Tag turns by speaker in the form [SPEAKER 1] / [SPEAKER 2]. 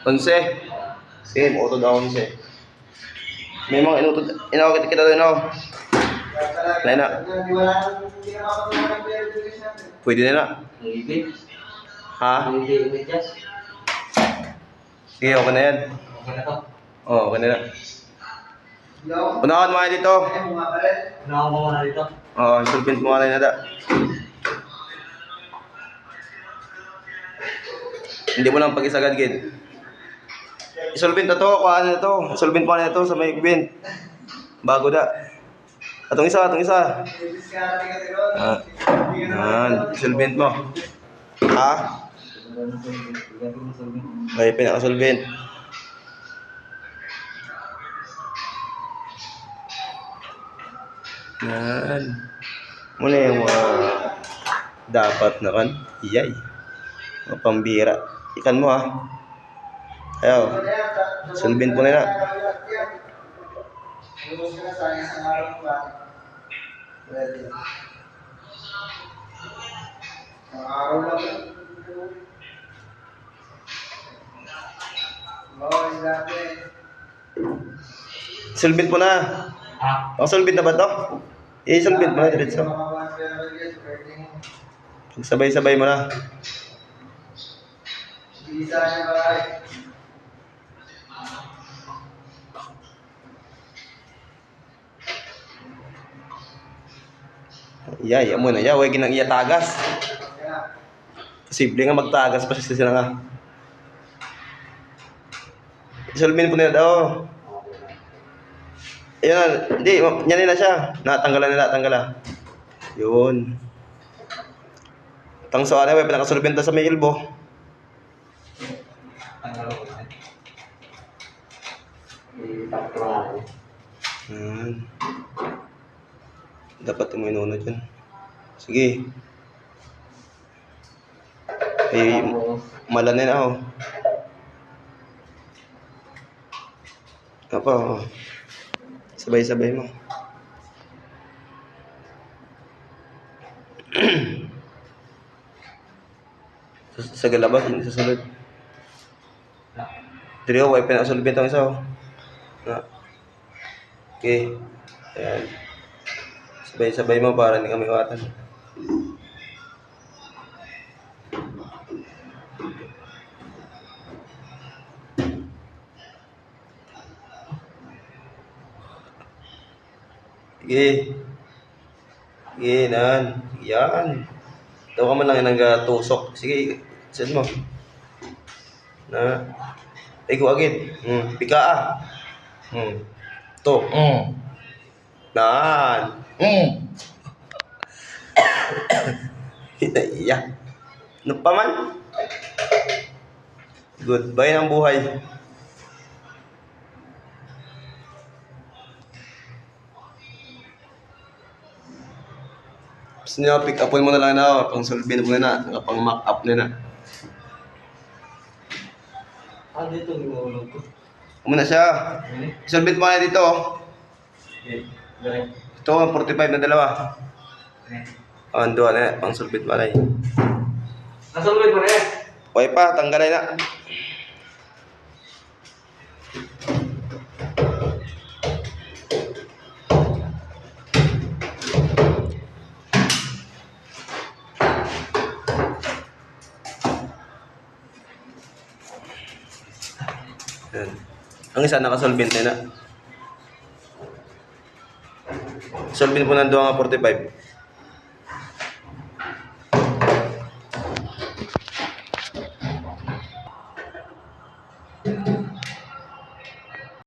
[SPEAKER 1] 11. Sige, mautod ako 11. May mga inutod. Inawagit kita doon ako. Lain na. Pwede na na. Ha? Sige, okay na yan. Oo, okay na na. Unahan mo nga dito.
[SPEAKER 2] Unahan mo muna dito.
[SPEAKER 1] Oo, insolvent mo nga na da. Hindi mo lang pag-isagad, Gid. Isolvent na to, kuhaan na to. Isolvent mo na ito sa may bin. Bago da. Atong isa. Yan, isolvent mo. Ha? May pinaka-solvent. Yan. Muna yung mga dapat na kan. Iyay. Mga pambira. Ikan mo ha. Ayaw. Solvent mo na na. Solvent mo na. Ang solvent na ba to? I-solvent mo na diretso. Sabay-sabay mo na. Iya mo na. Huwag ginang iya tagas. Posible nga magtagas pa siya nga. Isolvent po nila daw. Ayun na. Hindi, yan na siya. Natanggalan nila. Yun. Tang so ano, may pinakasolvent sa may elbow. Dapat mo inuna dyan. Sige. Malanin ako. Apa? Sabay-sabay mo. Sa galabas, hindi sasunod. Diri ako, ay pinasolvent ang isa. Okay. Ayan. Sabay-sabay mo para hindi kami iwatan. Sige. Sige, nan. Yan. Ito ka man lang yung tusok. Sige, send mo. Na. Ego agad. Pika ah. To. Nan. Iya. Ano pa man? Goodbye ng buhay. Gusto niya, pick upon mo na lang na, pang solvent mo na, pang mock up na.
[SPEAKER 2] Dito ginulog ko.
[SPEAKER 1] Muna siya. Solvent mo na dito. Ito, 45 na dalawa. Ando na, pang solvent mo na.
[SPEAKER 2] Nasolvent mo na yan?
[SPEAKER 1] Okay pa, tanggalay na. Yan. Ang isa nakasolvent na. Solvent po ng 45.